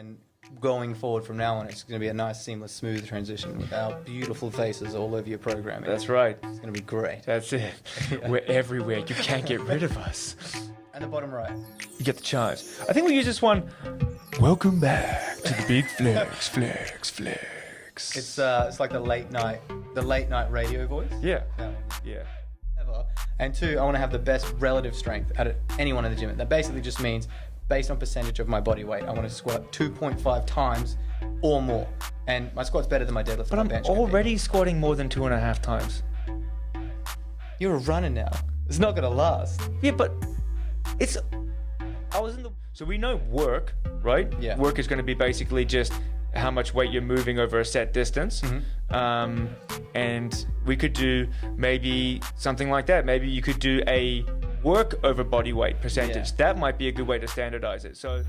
then going forward from now on, it's going to be a nice, seamless, smooth transition with our beautiful faces all over your programming. That's right. It's going to be great. That's it. We're everywhere. You can't get rid of us. And the bottom right. You get the chimes. I think we'll use this one. Welcome back to the big flex. It's like the late night radio voice. Yeah. That one. Yeah. Ever. And 2, I want to have the best relative strength out of anyone in the gym. That basically just means, based on percentage of my body weight, I want to squat 2.5 times or more. And my squat's better than my deadlift. But I'm already squatting more than 2.5 times. You're a runner now. It's not going to last. Yeah, but so we know work, right? Yeah. Work is going to be basically just how much weight you're moving over a set distance. Mm-hmm. And we could do maybe something like that. Maybe you could do a work over body weight percentage. Yeah. That might be a good way to standardize it. So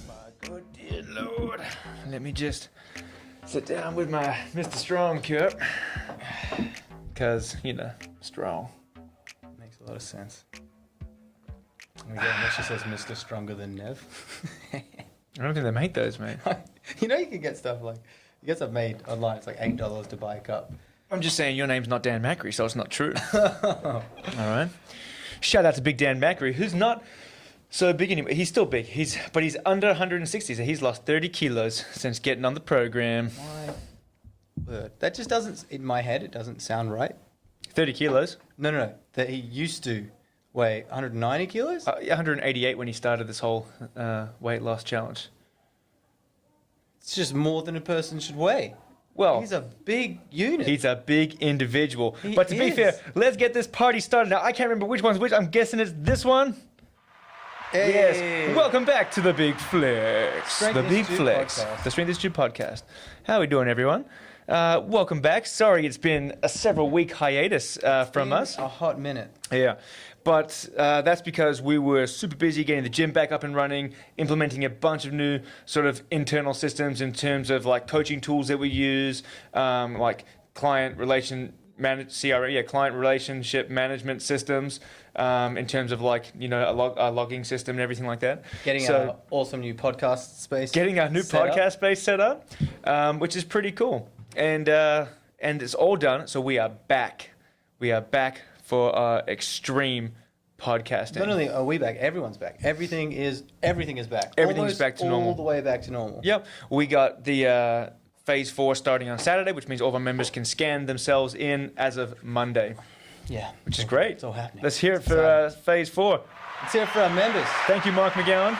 my good dear Lord, let me just sit down with my Mr. Strong cup, because strong. Makes a lot of sense. And again, that just says Mr. Stronger Than Nev. I don't think they make those, mate. You can get stuff made online. It's like $8 to buy a cup. I'm just saying your name's not Dan Macri, so it's not true. All right. Shout out to Big Dan Macri, who's not so big anymore. He's still big. But he's under 160, so he's lost 30 kilos since getting on the program. My word. That just doesn't, in my head, it doesn't sound right. 30 kilos? No. That he used to weigh 190 kilos? 188 when he started this whole weight loss challenge. It's just more than a person should weigh. Well, he's a big unit. He's a big individual. He but to be is. fair, let's get this party started. Now, I can't remember which one's which. I'm guessing it's this one. Hey. Yes. Welcome back to the Big Flex. Strength The Big Institute Flex. podcast. The Strength Institute podcast. How are we doing, everyone? Welcome back. Sorry, it's been a several-week hiatus from us. A hot minute. Yeah. But that's because we were super busy getting the gym back up and running, implementing a bunch of new sort of internal systems in terms of like coaching tools that we use, like client relationship management systems, in terms of like, a logging system and everything like that. Getting our awesome new podcast space. Getting our new podcast space set up, which is pretty cool. And it's all done, so we are back. We are back for extreme podcasting. Not only are we back, everyone's back. Everything is back. Everything's back to normal. All the way back to normal. Yep. We got the phase 4 starting on Saturday, which means all of our members can scan themselves in as of Monday. Yeah. Which is great. It's all happening. Let's hear it for phase 4. Let's hear it for our members. Thank you, Mark McGowan.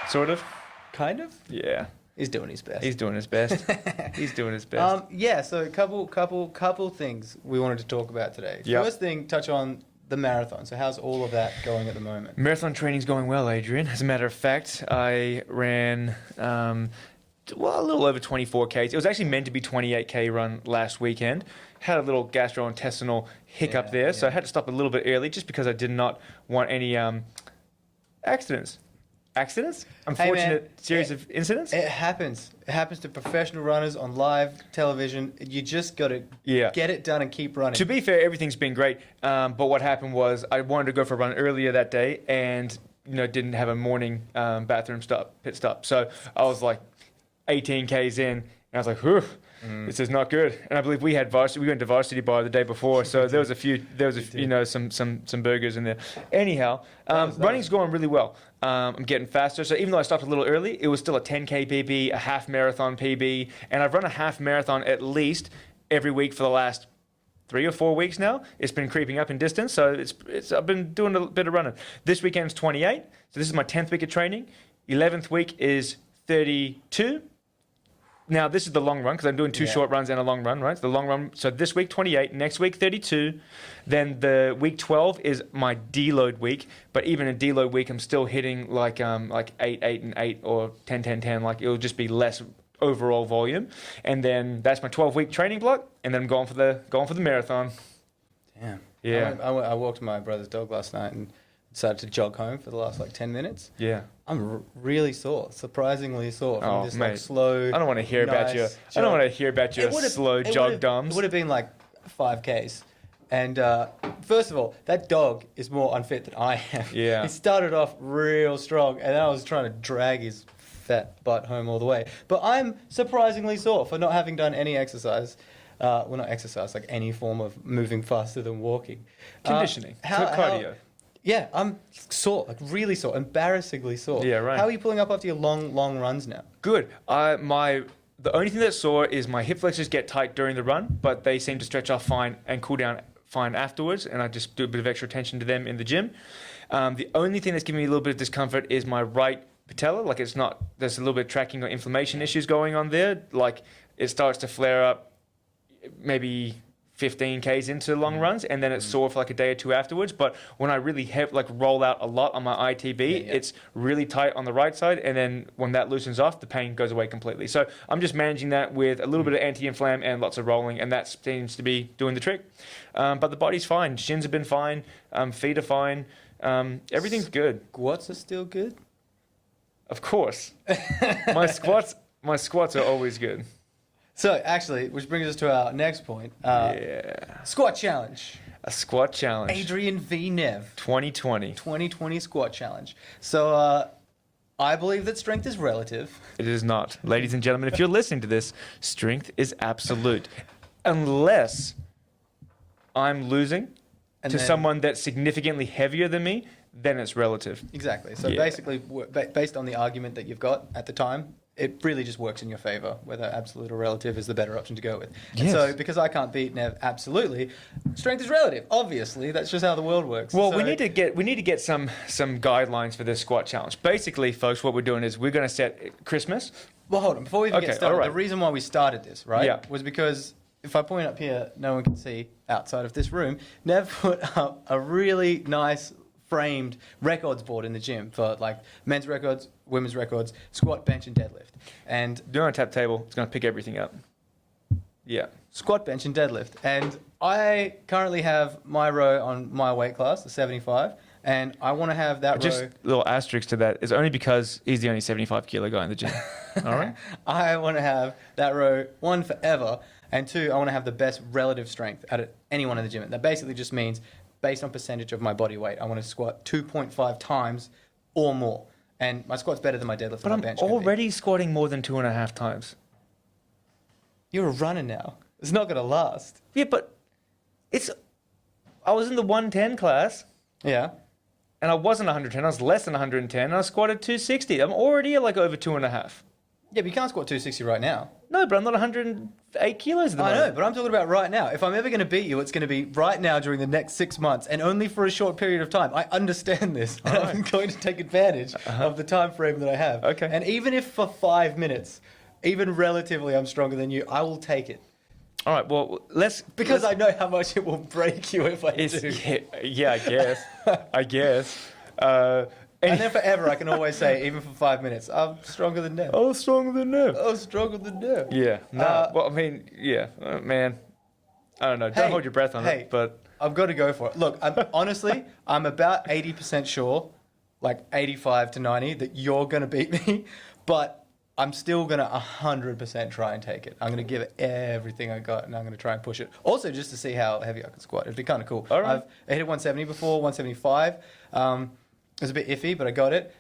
Sort of. Kind of? Yeah. He's doing his best. He's doing his best. He's doing his best. So a couple things we wanted to talk about today. Yep. First thing, touch on the marathon. So how's all of that going at the moment? Marathon training's going well, Adrian. As a matter of fact, I ran a little over 24Ks. It was actually meant to be 28K run last weekend. Had a little gastrointestinal hiccup there, so I had to stop a little bit early just because I did not want any accidents. Unfortunate series of incidents? It happens. It happens to professional runners on live television. You just got to get it done and keep running. To be fair, everything's been great. But what happened was I wanted to go for a run earlier that day and didn't have a morning pit stop. So I was like 18 Ks in and I was like, whew. This is not good. And I believe we had varsity. We went to Varsity Bar the day before, so there was some burgers in there. Anyhow, running's going really well. I'm getting faster. So even though I stopped a little early, it was still a 10K PB, a half marathon PB, and I've run a half marathon at least every week for the last 3 or 4 weeks now. It's been creeping up in distance, so I've been doing a bit of running. This weekend's 28, so this is my 10th week of training. 11th week is 32. Now, this is the long run because I'm doing 2 short runs and a long run, right? So the long run. So this week, 28. Next week, 32. Then the week 12 is my deload week. But even in deload week, I'm still hitting like 8, 8, and 8 or 10, 10, 10. Like it'll just be less overall volume. And then that's my 12-week training block. And then I'm going for the marathon. Damn. Yeah. I walked my brother's dog last night and decided to jog home for the last 10 minutes. Yeah. I'm really sore, surprisingly sore from this mate. slow. I don't want to hear about your. jog. I don't want to hear about your slow jog It dumbs. would have been like 5Ks, And first of all, that dog is more unfit than I am. Yeah. He started off real strong, and I was trying to drag his fat butt home all the way. But I'm surprisingly sore for not having done any exercise. Well, not exercise, like any form of moving faster than walking. Conditioning. Cardio. Yeah, I'm sore, like really sore, embarrassingly sore. Yeah, right. How are you pulling up after your long runs now? Good. The only thing that's sore is my hip flexors get tight during the run, but they seem to stretch off fine and cool down fine afterwards, and I just do a bit of extra attention to them in the gym. The only thing that's giving me a little bit of discomfort is my right patella. Like there's a little bit of tracking or inflammation issues going on there. Like it starts to flare up maybe 15 Ks into long runs, and then it's sore for like a day or two afterwards. But when I really roll out a lot on my ITB, it's really tight on the right side, and then when that loosens off, the pain goes away completely. So I'm just managing that with a little bit of anti-inflam and lots of rolling, and that seems to be doing the trick. But the body's fine. Shins have been fine. Feet are fine. Everything's good. Squats are still good? Of course. My squats are always good. So, actually, which brings us to our next point. Squat challenge. A squat challenge. Adrian v. Nev. 2020. 2020 squat challenge. So, I believe that strength is relative. It is not. Ladies and gentlemen, if you're listening to this, strength is absolute. Unless I'm losing to someone that's significantly heavier than me, then it's relative. Exactly. So, basically, based on the argument that you've got at the time, it really just works in your favor, whether absolute or relative is the better option to go with. Yes. And so, because I can't beat Nev absolutely, strength is relative. Obviously, that's just how the world works. Well, so, we need to get some guidelines for this squat challenge. Basically, folks, what we're doing is we're going to set Christmas. Well, hold on. Before we even get started, the reason why we started this, was because if I point up here, no one can see outside of this room. Nev put up a really nice framed records board in the gym for like men's records, women's records, squat, bench, and deadlift. And do it on a tap table. It's going to pick everything up. Yeah. Squat, bench, and deadlift. And I currently have my row on my weight class, the 75, and I want to have that Just row. a little asterisk to that is only because he's the only 75 kilo guy in the gym. All right. I want to have that row, one, forever, and two, I want to have the best relative strength out of anyone in the gym. That basically just means based on percentage of my body weight, I want to squat 2.5 times or more. And my squat's better than my deadlift and my bench. But I'm already squatting more than 2.5 times. You're a runner now. It's not going to last. Yeah, but I was in the 110 class. Yeah. And I wasn't 110. I was less than 110. And I squatted 260. I'm already at like over 2.5. Yeah, but you can't squat 260 right now. No, but I'm not 108 kilos at the moment. I know, but I'm talking about right now. If I'm ever going to beat you, it's going to be right now during the next 6 months, and only for a short period of time. I understand this, and I'm going to take advantage of the time frame that I have. Okay. And even if for 5 minutes, even relatively I'm stronger than you, I will take it. All right, well, Because I know how much it will break you if I do. Yeah, I guess. And then forever, I can always say, even for 5 minutes, I'm stronger than Nev. I was stronger than Nev. I was stronger than Nev. Yeah. No. Well, I mean, yeah, man. I don't know. Don't hold your breath on it, but I've got to go for it. Look, honestly, I'm about 80% sure, like 85 to 90, that you're going to beat me, but I'm still going to 100% try and take it. I'm going to give it everything I got, and I'm going to try and push it. Also, just to see how heavy I can squat. It'd be kind of cool. All right. I hit 170 before, 175. It was a bit iffy, but I got it.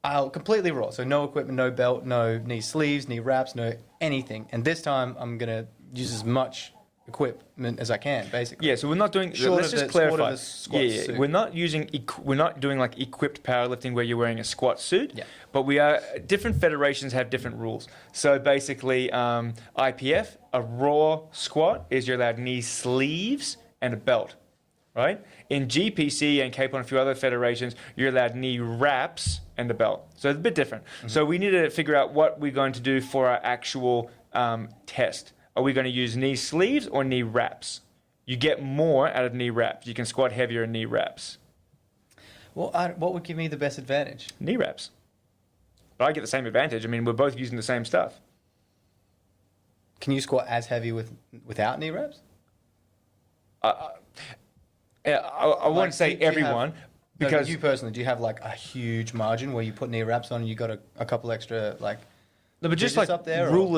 I'll completely raw. So no equipment, no belt, no knee sleeves, knee wraps, no anything. And this time I'm going to use as much equipment as I can, basically. Yeah, so we're not doing. Let's just clarify. Yeah, we're not doing like equipped powerlifting where you're wearing a squat suit. Yeah. But different federations have different rules. So basically, IPF, a raw squat is you're allowed knee sleeves and a belt, right? In GPC and Cape and a few other federations, you're allowed knee wraps and a belt. So it's a bit different. Mm-hmm. So we need to figure out what we're going to do for our actual test. Are we going to use knee sleeves or knee wraps? You get more out of knee wraps. You can squat heavier in knee wraps. Well, what would give me the best advantage? Knee wraps. But I get the same advantage. I mean, we're both using the same stuff. Can you squat as heavy without knee wraps? I won't say everyone. Because you personally, do you have like a huge margin where you put knee wraps on and you got a couple extra like No, but just digits like up there? rule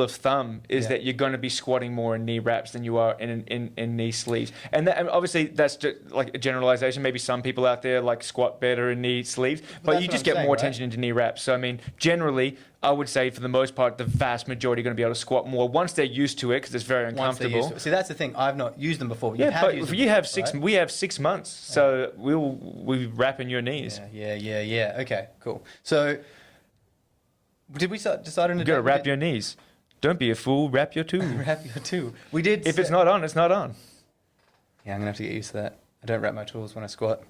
of thumb is Yeah. that you're going to be squatting more in knee wraps than you are in knee sleeves, and obviously that's just like a generalization. Maybe some people out there like squat better in knee sleeves, but that's you what just I'm get saying, more right? attention into knee wraps. So I mean, generally, I would say for the most part, the vast majority are going to be able to squat more once they're used to it because it's very Once they're uncomfortable. used to it. See, that's the thing. I've not used them before. Yeah, but used them you have before, 6. right? We have 6 months, so we wrap in your knees. Yeah. Okay, cool. So, did we decide on a You got to date? wrap your knees. Don't be a fool. Wrap your two. wrap your two. We did. If it's not on, it's not on. Yeah, I'm gonna have to get used to that. I don't wrap my tools when I squat.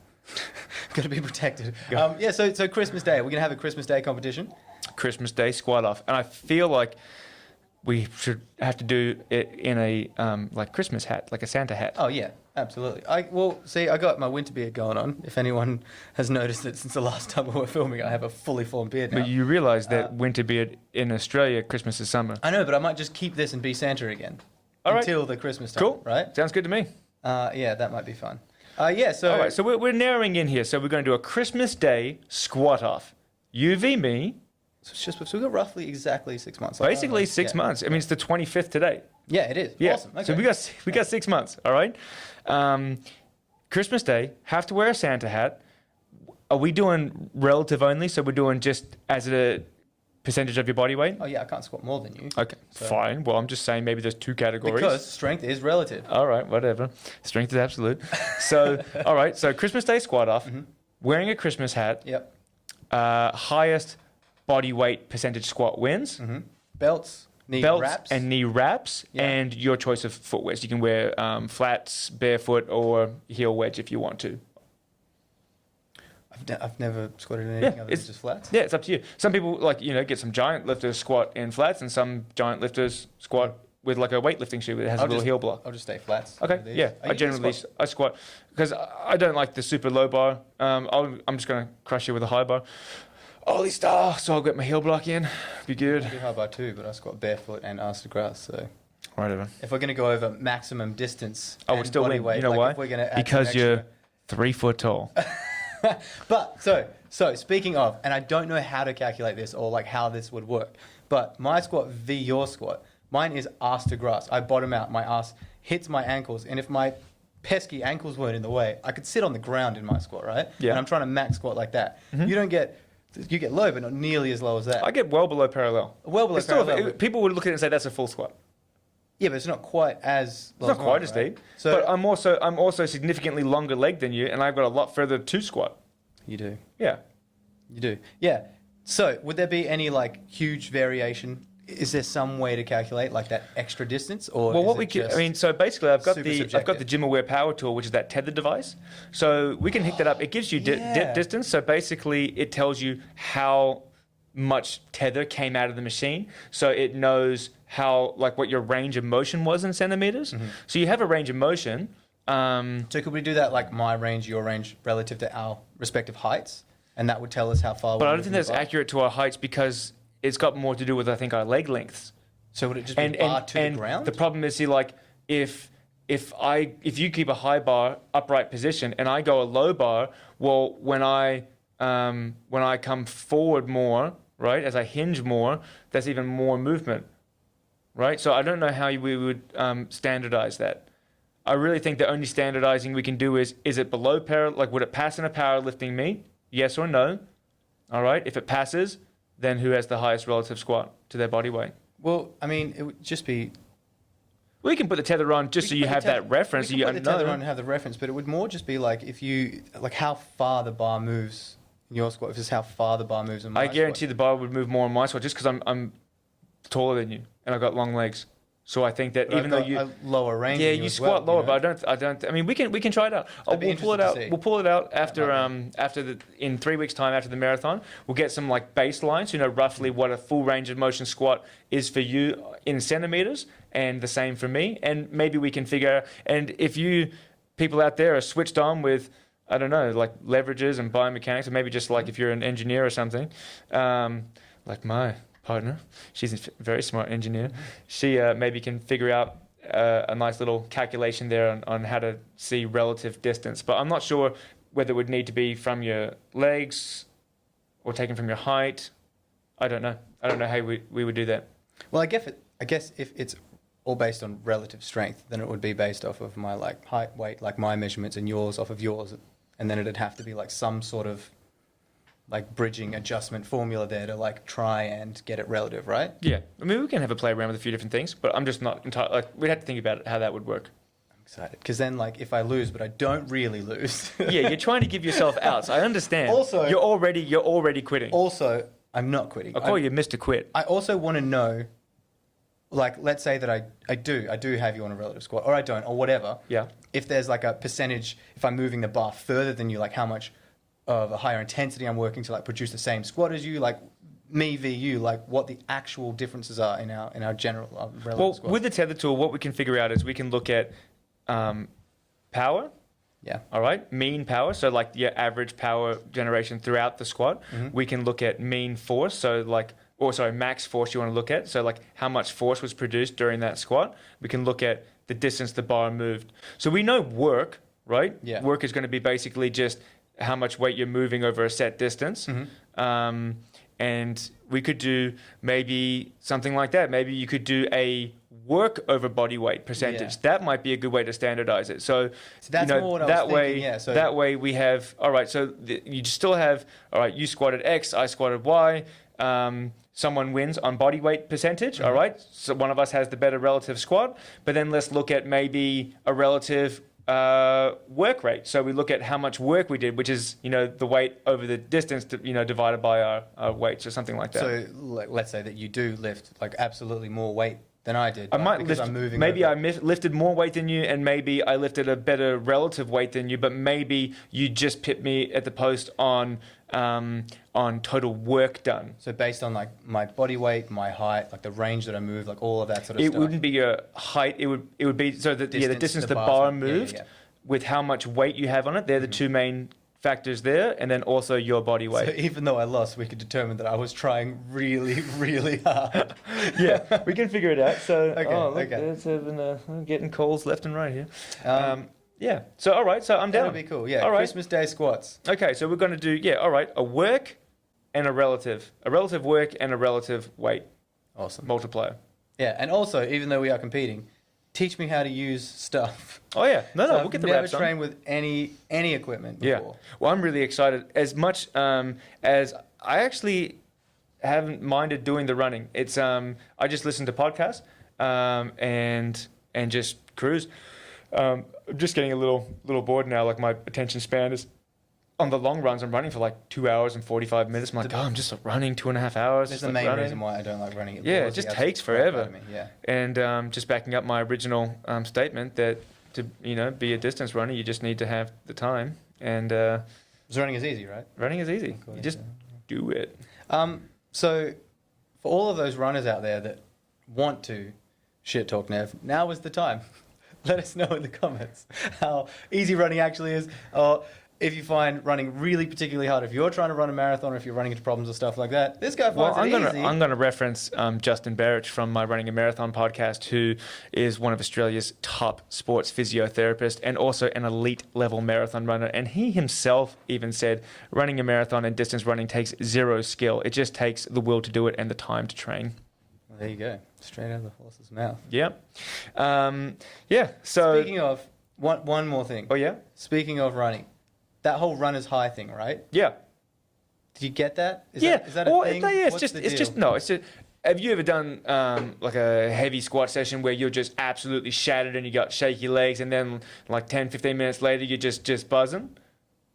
Got to be protected. Go. Yeah. So Christmas Day. We're gonna have a Christmas Day competition. Christmas Day squat off, and I feel like we should have to do it in a like Christmas hat, like a Santa hat. Oh yeah, absolutely. I got my winter beard going on. If anyone has noticed that since the last time we were filming, I have a fully formed beard now. But you realise that winter beard in Australia, Christmas is summer. I know, but I might just keep this and be Santa again All right. until the Christmas time. Cool. Right? Sounds good to me. Yeah, that might be fun. Yeah. So. All right, so we're narrowing in here. So we're going to do a Christmas Day squat off. You v me. So we've got roughly exactly 6 months. Basically 6 Yeah. months. I mean, it's the 25th today. Yeah, it is. Yeah. Awesome. Okay. So we got 6 months. All right. Christmas Day, have to wear a Santa hat. Are we doing relative only? So we're doing just as a percentage of your body weight? Oh yeah, I can't squat more than you. Okay, So- fine. Well, I'm just saying maybe there's 2 categories. Because strength is relative. All right, whatever. Strength is absolute. So, all right. So Christmas Day squat off, wearing a Christmas hat, Yep. highest body weight percentage squat wins. Belts, knee Belts wraps. and knee wraps, Yeah. and your choice of footwear. So you can wear flats, barefoot, or heel wedge if you want to. I've never squatted in anything other than it's- just flats. Yeah, it's up to you. Some people get some giant lifters squat in flats, and some giant lifters squat with like a weightlifting shoe that has a little heel block. I'll just stay flats. Okay, with these. yeah. Are I you generally squat? I squat because I don't like the super low bar. I'm just gonna crush you with a high bar. Holy star! So I'll get my heel block in. Be good. I do high bar too, but I squat barefoot and arse to grass. So Whatever. if we're gonna go over maximum distance, I would and still body win. weight, You know like why? If we're gonna add some Because extra- you're 3 foot tall. But so speaking of, and I don't know how to calculate this or like how this would work, but my squat v your squat, mine is arse to grass. I bottom out, my ass hits my ankles, and if my pesky ankles weren't in the way, I could sit on the ground in my squat, right? Yeah. And I'm trying to max squat like that. You get low, but not nearly as low as that. I get well below parallel. Well below It's still- parallel, but- people would look at it and say that's a full squat. Yeah, but it's not quite as low. It's not quite mine, as right? deep. So But I'm also significantly longer leg than you, and I've got a lot further to squat. you do. Yeah. You do. Yeah. So would there be any like huge variation? Is there some way to calculate like that extra distance, or Well, is what it we can, just I mean, so basically, I've got super the subjective? Gym Aware Power Tool, which is that tethered device. So we can hook that up. It gives you Yeah. distance. So basically, it tells you how much tether came out of the machine. So it knows how what your range of motion was in centimeters. So you have a range of motion. So could we do that like my range, your range, relative to our respective heights, and that would tell us how far? But we're I don't think moving that's above? accurate to our heights because it's got more to do with, I think, our leg lengths. So would it just be bar to the ground? The problem is, if you keep a high bar upright position and I go a low bar, well, when I come forward more, right, as I hinge more, that's even more movement, right? So I don't know how we would standardize that. I really think the only standardizing we can do is it below would it pass in a powerlifting meet? Yes or no? All right. If it passes, then who has the highest relative squat to their body weight? Well, I mean, it would just be. We can put the tether on just so you have that reference. We You can put the tether know. on and have the reference, but it would more just be like if you like how far the bar moves in your squat versus how far the bar moves in my I guarantee squat. the bar would move more on my squat just because I'm taller than you and I've got long legs. So I think that But even I've though got a lower range. yeah, than you as squat well, lower, you know? but I don't. I mean, we can try it out. I'd be We'll pull it interested to out. see. We'll pull it out might after in 3 weeks' time after the marathon. We'll get some baselines. Roughly what a full range of motion squat is for you in centimeters, and the same for me. And maybe we can figure. And if you people out there are switched on with, I don't know, leverages and biomechanics, or maybe just if you're an engineer or something, like my partner, she's a very smart engineer. She maybe can figure out a nice little calculation there on how to see relative distance. But I'm not sure whether it would need to be from your legs or taken from your height. I don't know. I don't know how we would do that. Well, I guess if it's all based on relative strength, then it would be based off of my like height, weight, like my measurements, and yours off of yours, and then it'd have to be like some sort of like bridging adjustment formula there to like try and get it relative, right? Yeah, I mean, we can have a play around with a few different things, but I'm just not entirely like we'd have to think about it, how that would work. I'm excited because then like if I lose, but I don't really lose. Yeah, you're trying to give yourself outs. I understand. Also, you're already quitting. Also, I'm not quitting. I'll call you Mr. Quit. I also want to know, like, let's say that I do have you on a relative squat, or I don't, or whatever. Yeah. If there's like a percentage, if I'm moving the bar further than you, like how much of a higher intensity I'm working to like produce the same squat as you, like me v you, like what the actual differences are in our general relative squat. With the tether tool, what we can figure out is we can look at power. Yeah. All right. Mean power. So like your average power generation throughout the squat. Mm-hmm. We can look at mean force. So like, max force you want to look at. So like how much force was produced during that squat. We can look at the distance the bar moved. So we know work, right? Yeah. Work is going to be basically just how much weight you're moving over a set distance. Mm-hmm. And we could do maybe something like that. Maybe you could do a work over body weight percentage. Yeah. That might be a good way to standardize it. So that's more what I was thinking. Yeah. So that way we have, all right, so you still have, all right, you squatted X, I squatted Y. Someone wins on body weight percentage, Mm-hmm. all right? So one of us has the better relative squat. But then let's look at maybe a relative work rate. So we look at how much work we did, which is, the weight over the distance, divided by our weights or something like that. So let's say that you do lift like absolutely more weight than I did. I might because lift, I'm moving maybe over. I lifted more weight than you, and maybe I lifted a better relative weight than you, but maybe you just pipped me at the post on total work done. So based on like my body weight, my height, like the range that I move, like all of that sort of It stuff. wouldn't be your height. It would be so that the distance the bar's bar moved, moved yeah. with how much weight you have on it. They're the two main factors there, and then also your body weight. So even though I lost, we could determine that I was trying really, really hard. Yeah, we can figure it out. So Okay, okay. There's getting calls left and right here. Yeah. So all right. So I'm down. That'll be cool. Yeah. All right. Christmas Day squats. Okay. So we're going to do all right. A work and a relative work and a relative weight Awesome. multiplier. Yeah, and also even though we are competing, teach me how to use stuff. Oh yeah. No, So we'll I've get the never wraps on. trained with any equipment Yeah. before. Well, I'm really excited. As much as I actually haven't minded doing the running. It's I just listen to podcasts and just cruise. I'm just getting a little bored now. Like my attention span is on the long runs. I'm running for like 2 hours and 45 minutes. I'm like, I'm just running 2.5 hours. That's just the like main running. reason why I don't like running. It just takes forever. Yeah. And just backing up my original statement that to be a distance runner, you just need to have the time. And Running is easy, right? running is easy. Cool, You just yeah. do it. So for all of those runners out there that want to shit talk Nev, now is the time. Let us know in the comments how easy running actually is, or if you find running really particularly hard. If you're trying to run a marathon, or if you're running into problems or stuff like that, this guy finds it easy. I'm gonna reference Justin Barrett from my Running a Marathon podcast, who is one of Australia's top sports physiotherapists and also an elite level marathon runner. And he himself even said running a marathon and distance running takes zero skill. It just takes the will to do it and the time to train. Well, there you go, straight out of the horse's mouth. Yeah. Yeah. So. Speaking of one more thing. Oh yeah. Speaking of running, that whole runner's high thing, right? Yeah. Did you get that? Is Yeah. that a Well, thing? it's What's just the it's deal? just no. It's just. Have you ever done like a heavy squat session where you're just absolutely shattered and you got shaky legs, and then like 10, 15 minutes later you're just buzzing?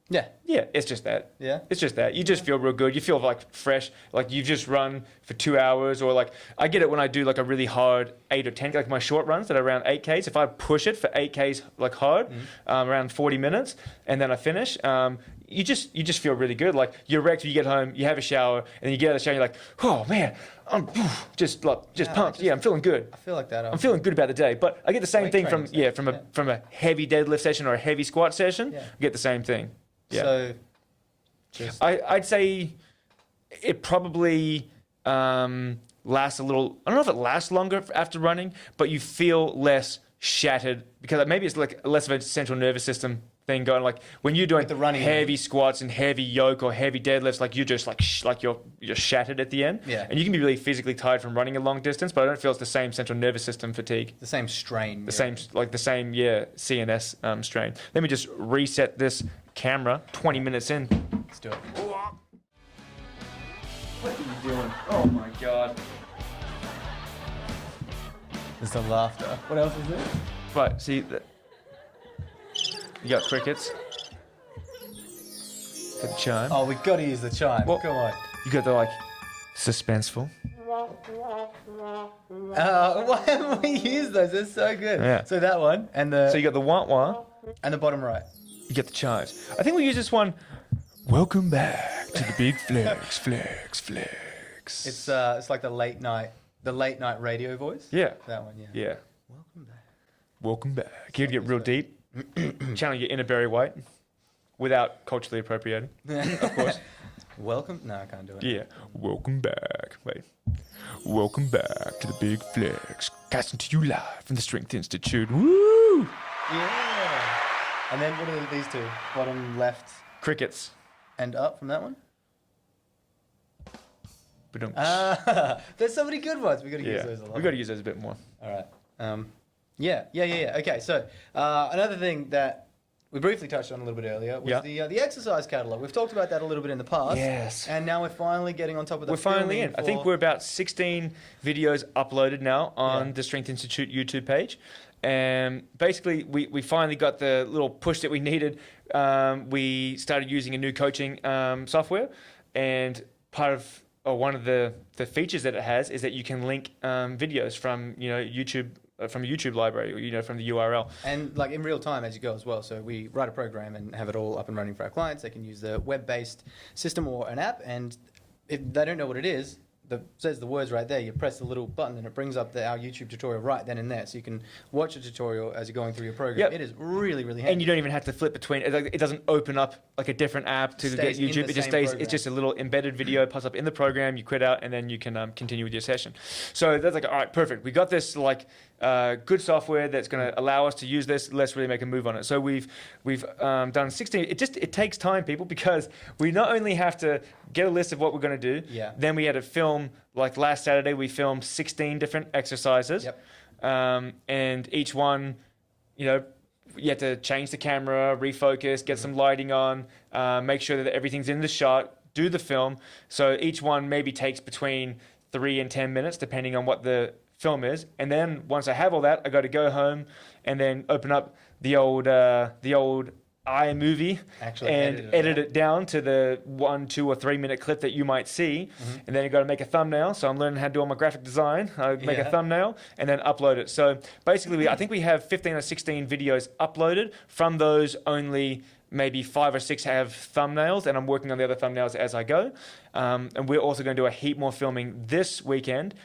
Yeah. Yeah, it's just that. Yeah. It's just that. You just feel real good. You feel like fresh, like you've just run for 2 hours, or like I get it when I do like a really hard 8 or 10, like my short runs that are around 8Ks. If I push it for 8Ks like hard, around 40 minutes, and then I finish, you just feel really good. Like you're wrecked, you get home, you have a shower, and then you get out of the shower, and you're like, oh man, I'm just pumped. Yeah, I'm feeling good. I feel like that. I'm feeling good about the day. But I get the same Weight thing from training session, from a heavy deadlift session or a heavy squat session. Yeah. I get the same thing. Yeah. So, just I'd say it probably lasts a little. I don't know if it lasts longer after running, but you feel less shattered because maybe it's like less of a central nervous system thing going. Like when you're doing the running heavy squats and heavy yoke or heavy deadlifts, like you're just like you're shattered at the end. Yeah. And you can be really physically tired from running a long distance, but I don't feel it's the same central nervous system fatigue. The same strain. The same CNS strain. Let me just reset this camera. 20 minutes in. Let's do it. What are you doing? Oh my god. There's the laughter. What else is there? Right, see, you got crickets. Got the chime. Oh, we got to use the chime. Well, Come on. You got the like suspenseful. Why haven't we used those? They're so good. Yeah. So that one and So you got the wah. and the bottom right. You get the chimes. I think we use this one. Welcome back to the big flex. It's like the late night radio voice. Yeah. That one. Yeah. Yeah. Welcome back. Welcome back. Here to get real deep. Channel your inner Barry White without culturally appropriating, of course. Welcome. No, I can't do it. Yeah. Welcome back. Wait. Welcome back to the big flex. Casting to you live from the Strength Institute. Woo! Yeah. And then what are these two? Bottom left Crickets. and up from that one? Ba-dum. There's so many good ones. We got to use Yeah. those a lot. We got to use those a bit more. All right. Yeah. Okay, so another thing that we briefly touched on a little bit earlier was the exercise catalogue. We've talked about that a little bit in the past. Yes. And now we're finally getting on top of the We're finally in. filming I think for- we're about 16 videos uploaded now on the Strength Institute YouTube page. And basically, we finally got the little push that we needed. We started using a new coaching software. And one of the features that it has is that you can link videos from YouTube from a YouTube library, or from the URL. And like in real time as you go as well. So we write a program and have it all up and running for our clients. They can use the web-based system or an app, and if they don't know what it is, says the words right there. You press the little button and it brings up our YouTube tutorial right then and there. So you can watch a tutorial as you're going through your program. Yep. It is really, really handy. And you don't even have to flip between. It doesn't open up like a different app to get Stays in YouTube. the It just same stays. program. It's just a little embedded video pops up in the program. You quit out, and then you can continue with your session. So that's like, all right, perfect. We got this good software that's going to allow us to use this. Let's really make a move on it. So we've done 16. It takes time, people, because we not only have to get a list of what we're going to do. Yeah. Then we had to film. Like last Saturday, we filmed 16 different exercises. Yep. And each one, you had to change the camera, refocus, get some lighting on, make sure that everything's in the shot, do the film. So each one maybe takes between 3 and 10 minutes, depending on what the film is. And then once I have all that, I got to go home and then open up the old iMovie and edit it down to the 1, 2, or 3 minute clip that you might see. Mm-hmm. And then you got to make a thumbnail. So I'm learning how to do all my graphic design. I make a thumbnail and then upload it. So basically, I think we have 15 or 16 videos uploaded. From those, only maybe 5 or 6 have thumbnails, and I'm working on the other thumbnails as I go. And we're also going to do a heap more filming this weekend.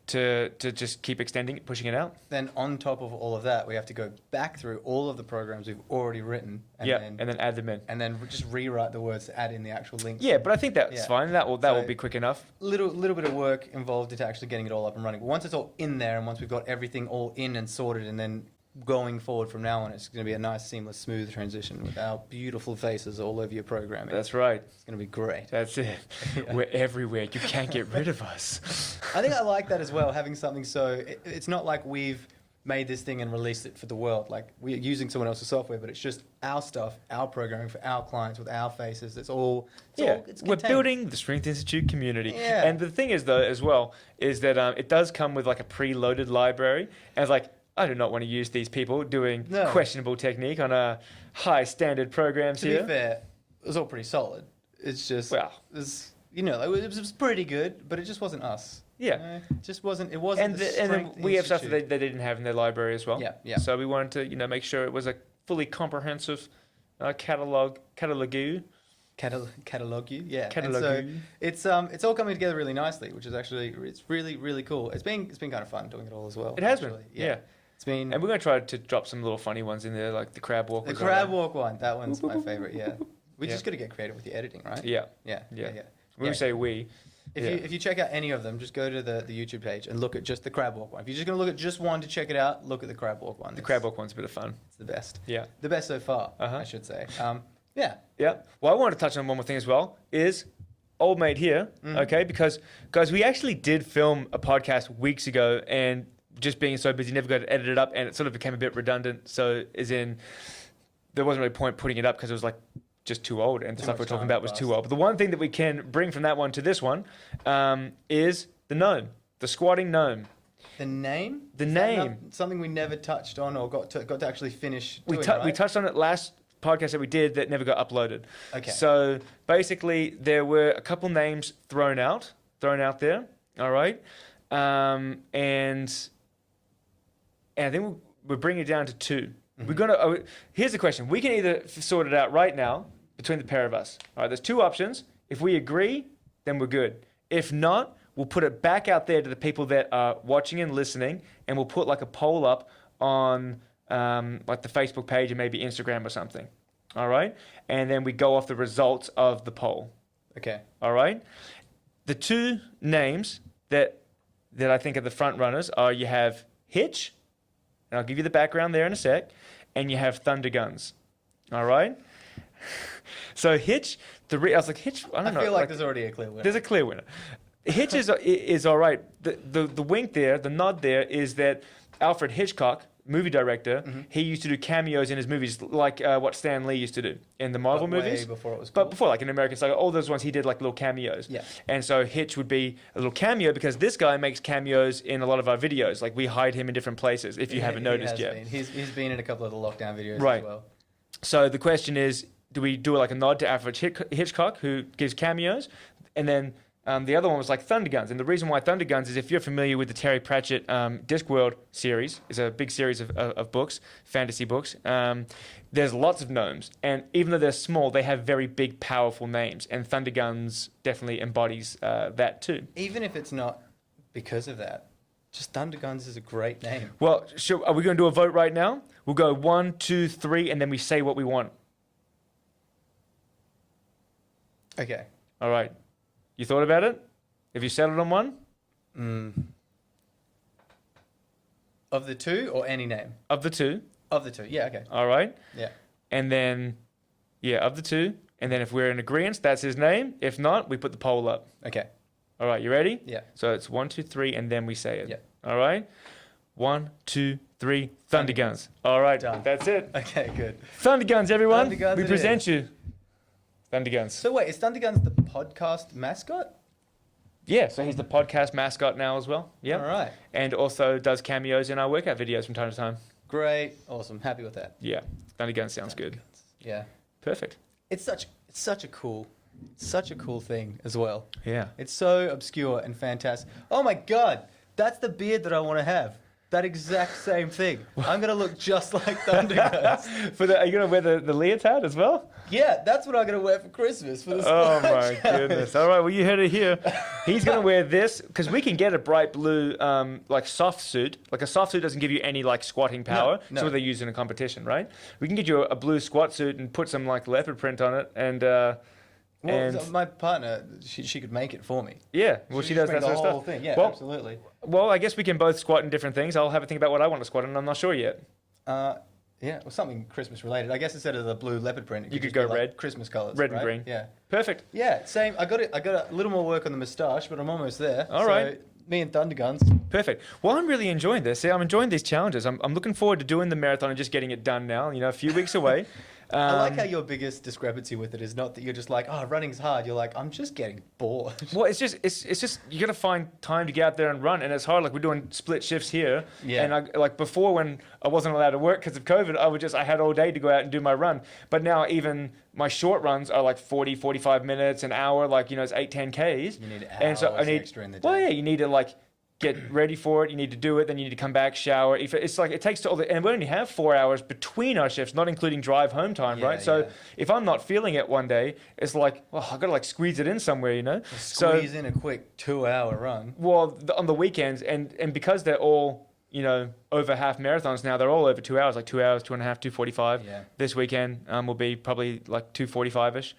To just keep extending it, pushing it out. Then on top of all of that, we have to go back through all of the programs we've already written. And then add them in. And then just rewrite the words to add in the actual links. Yeah, but I think that's fine. That will be quick enough. Little bit of work involved into actually getting it all up and running. But once it's all in there, and once we've got everything all in and sorted, and then going forward from now on, it's going to be a nice, seamless, smooth transition with our beautiful faces all over your programming. That's right. It's going to be great. That's it. We're everywhere. You can't get rid of us. I think I like that as well, having something it's not like we've made this thing and released it for the world. Like, we're using someone else's software, but it's just our stuff, our programming for our clients with our faces. We're building the Strength Institute community. Yeah. And the thing is, though, as well, is that it does come with like a preloaded library. And it's like, I do not want to use these people doing questionable technique on a high standard programs here. To be fair, it was all pretty solid. It's just, it was pretty good, but it just wasn't us. Yeah. It just wasn't. It wasn't. And then we have stuff that they didn't have in their library as well. Yeah. So we wanted to, make sure it was a fully comprehensive catalogue. Catalogue you, yeah. Catalogue. And so it's all coming together really nicely, which is actually really, really cool. It's been kind of fun doing it all as well. It has been. Yeah. It's been. And we're going to try to drop some little funny ones in there, like the crab walk. The crab walk one. That one's my favorite. Yeah. We just got to get creative with the editing, right? Yeah. Yeah. When we say we, If you check out any of them, just go to the YouTube page and look at just the crab walk one. If you're just going to look at just one to check it out, look at the crab walk one. The crab walk one's a bit of fun. It's the best. Yeah. The best so far, I should say. Yeah. Yeah. Well, I wanted to touch on one more thing as well, is old mate here, okay? Because, guys, we actually did film a podcast weeks ago, and just being so busy, never got to edit it up, and it sort of became a bit redundant. So, as in, there wasn't really point putting it up because it was like just too old, and the stuff we're talking about was too old. But the one thing that we can bring from that one to this one is the gnome, the squatting gnome. The name? The name. Something we never touched on or got to actually finish We doing, right? We touched on it last podcast that we did that never got uploaded. Okay. So basically, there were a couple names thrown out there. All right, and I think we're bringing it down to two. We're gonna. Here's the question: we can either sort it out right now between the pair of us. All right, there's two options. If we agree, then we're good. If not, we'll put it back out there to the people that are watching and listening, and we'll put like a poll up on like the Facebook page and maybe Instagram or something. All right, and then we go off the results of the poll. Okay. All right. The two names that I think are the front runners are, you have Hitch, and I'll give you the background there in a sec, and you have Thunderguns. All right. So Hitch, I was like, Hitch, I don't know. I feel like there's already a clear winner. There's a clear winner. Hitch is all right. The wink there, the nod there is that Alfred Hitchcock, movie director, he used to do cameos in his movies, like what Stan Lee used to do in the Marvel movies. Way before it was cool. But before, like in American Saga, all those ones he did like little cameos. Yeah. And so Hitch would be a little cameo, because this guy makes cameos in a lot of our videos. Like, we hide him in different places, if you haven't noticed yet. He's been in a couple of the lockdown videos Right. as well. So the question is, do we do like a nod to Alfred Hitchcock, who gives cameos? And then the other one was like Thunderguns. And the reason why Thunderguns is, if you're familiar with the Terry Pratchett Discworld series, it's a big series of books, fantasy books. There's lots of gnomes. And even though they're small, they have very big, powerful names. And Thunderguns definitely embodies that too. Even if it's not because of that, just Thunderguns is a great name. Well, are we going to do a vote right now? We'll go 1, 2, 3, and then we say what we want. Okay. All right. You thought about it? Have you settled on one? Of the two, or any name? Of the two. Of the two, yeah, okay. All right. Yeah. And then, of the two. And then if we're in agreement, that's his name. If not, we put the poll up. Okay. All right. You ready? Yeah. So it's 1, 2, 3, and then we say it. Yeah. All right. 1, 2, 3. Thunderguns. All right. Done. That's it. Okay, good. Thunderguns, everyone. Thunderguns we it present is. you. Thunderguns. So wait, is Thunderguns the podcast mascot? Yeah, so he's the podcast mascot now as well. Yeah. All right. And also does cameos in our workout videos from time to time. Great. Awesome. Happy with that. Yeah. Thunderguns sounds good. Yeah. Perfect. It's such a cool thing as well. Yeah. It's so obscure and fantastic. Oh my god, that's the beard that I want to have. That exact same thing. I'm gonna look just like Thunderguns. Are you gonna wear the leotard as well? Yeah, that's what I'm gonna wear for Christmas for the Oh Splash my Challenge. goodness! All right, well you heard it here. He's gonna wear this because we can get a bright blue like soft suit. Like, a soft suit doesn't give you any like squatting power. No. That's what they use in a competition, right? We can get you a blue squat suit and put some like leopard print on it, and Well, my partner, she could make it for me. yeah, well she does that the sort of whole stuff. thing. Yeah, well, absolutely. Well, I guess we can both squat in different things. I'll have a think about what I want to squat in. I'm not sure yet. Yeah, well, something Christmas related. I guess instead of the blue leopard print, You could just go be like red. Christmas colors, Red and right? green. Yeah, Perfect. yeah, same. I got a little more work on the moustache, but I'm almost there. All so right. Me and Thunderguns. Perfect. Well, I'm really enjoying this. See, I'm enjoying these challenges. I'm looking forward to doing the marathon and just getting it done now. You know, a few weeks away. I like how your biggest discrepancy with it is not that you're just like, oh, running's hard. You're like, I'm just getting bored. Well, it's just you got to find time to get out there and run, and it's hard. Like, we're doing split shifts here, Yeah. and like before, when I wasn't allowed to work because of COVID, I had all day to go out and do my run. But now even my short runs are like 40, 45 minutes, an hour. Like, you know, it's 8, 10 Ks. You need and so I hours need extra in the day. Well, yeah, you need to like get ready for it. You need to do it. Then you need to come back, shower. It's like it takes to all the, and we only have 4 hours between our shifts, not including drive home time, Yeah, right? So yeah. if I'm not feeling it one day, it's like, well, I've got to like squeeze it in somewhere, you know? Squeeze in a quick 2-hour run. Well, on the weekends, and because they're all, you know, over half marathons now, they're all over 2 hours, like 2 hours, 2.5, 2:45. Yeah. This weekend will be probably like 2:45ish.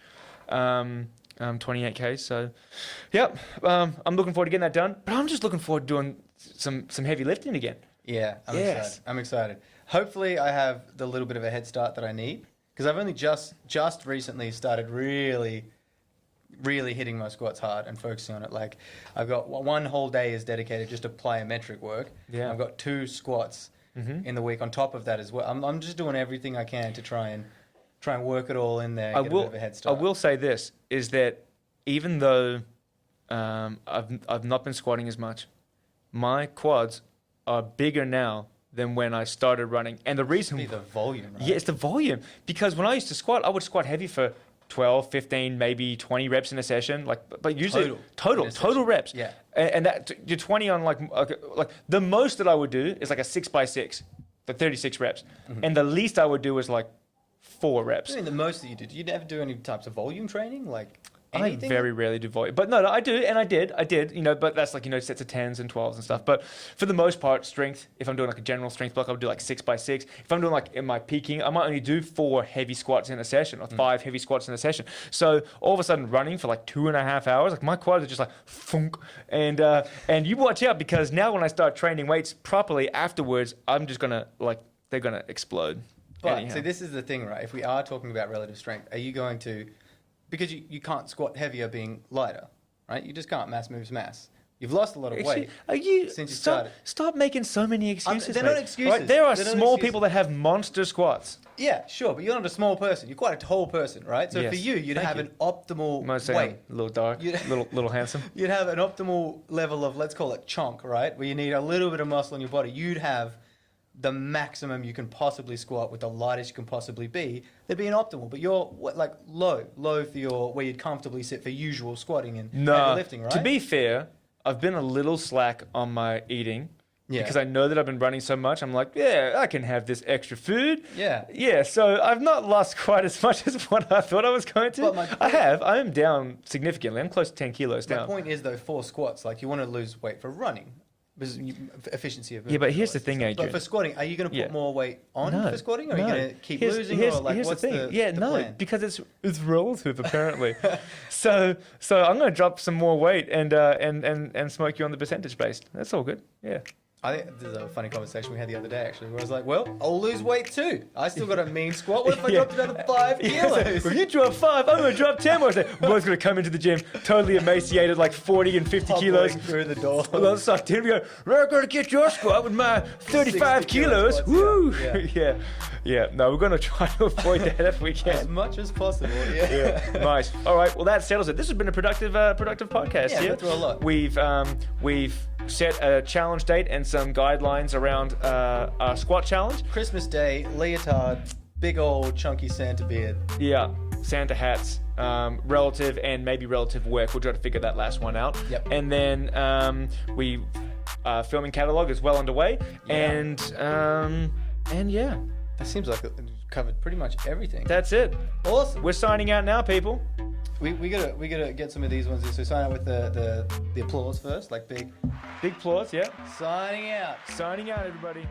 28K. So, yep, I'm looking forward to getting that done. But I'm just looking forward to doing some heavy lifting again. Yeah, I'm excited. Hopefully, I have the little bit of a head start that I need because I've only just recently started really hitting my squats hard and focusing on it. Like, I've got one whole day is dedicated just to plyometric work. Yeah. I've got 2 squats in the week on top of that as well. I'm just doing everything I can to try and work it all in there. And get a bit of a head start. I will say this is that even though I've not been squatting as much, my quads are bigger now than when I started running. And the reason... It's the volume, right? Yeah, it's the volume. Because when I used to squat, I would squat heavy for 12, 15, maybe 20 reps in a session. But usually... Total reps. Yeah. And that you're 20 on like the most that I would do is like a 6x6 for 36 reps. And the least I would do is like 4 reps. I mean, the most that you did. You never do any types of volume training? Like anything? I very rarely do volume. But no, I do, and I did, but that's like, sets of 10s and 12s and stuff. But for the most part, strength, if I'm doing like a general strength block, I would do like 6x6. If I'm doing like in my peaking, I might only do 4 heavy squats in a session or 5 heavy squats in a session. So all of a sudden running for like 2.5 hours, like my quads are just like funk. And you watch out because now when I start training weights properly afterwards, I'm just gonna they're gonna explode. But anyhow. see, this is the thing, right? If we are talking about relative strength, are you going to... Because you can't squat heavier being lighter, right? You just can't. Mass moves mass. You've lost a lot of weight since you started. Stop making so many excuses. They're mate. not excuses. Right? There are They're not small excuses. people that have monster squats. Yeah, sure, but you're not a small person. You're quite a tall person, right? So Yes. for you'd Thank have you. an optimal Most say weight. I'm a little dark, little handsome. You'd have an optimal level of, let's call it chunk, right? Where you need a little bit of muscle in your body. You'd have the maximum you can possibly squat with the lightest you can possibly be. There'd be an optimal, but you're like low for your where you'd comfortably sit for usual squatting and heavy lifting, right? To be fair, I've been a little slack on my eating. Yeah. Because I know that I've been running so much, I'm like, yeah, I can have this extra food. Yeah. Yeah, so I've not lost quite as much as what I thought I was going to. But I am down significantly. I'm close to 10 kilos My down. point is though, for squats, like you want to lose weight for running. Because efficiency of movement. Yeah, but here's the thing, Adrian. But for squatting, are you going to put more weight on for squatting, or are you going to keep losing, here's or like here's what's the thing. the plan? Because it's relative apparently. so I'm going to drop some more weight and smoke you on the percentage based. That's all good. Yeah. I think there's a funny conversation we had the other day actually, where I was like, well, I'll lose weight too. I still got a mean squat. What if I dropped another 5 kilos? If you drop 5, I'm going to drop 10 more. We're both going to come into the gym totally emaciated, like 40 and 50 kilos. Hobbling through the door. Well, sucked in. We go, we're going to get your squat with my 35 kilos. squats, Woo! yeah. Yeah. No, we're going to try to avoid that if we can. As much as possible, yeah. Nice. All right. Well, that settles it. This has been a productive podcast. Yeah, been through a lot. We've set a challenge date and some guidelines around our squat challenge. Christmas Day, leotard, big old chunky Santa beard. Yeah, Santa hats, relative and maybe relative work. We'll try to figure that last one out. Yep. And then filming catalogue is well underway. Yeah. And yeah, That seems like it covered pretty much everything. that's it. Awesome. We're signing out now, people. We gotta get some of these ones. So sign out with the applause first, like big. Big applause, yeah. Signing out. Signing out, everybody.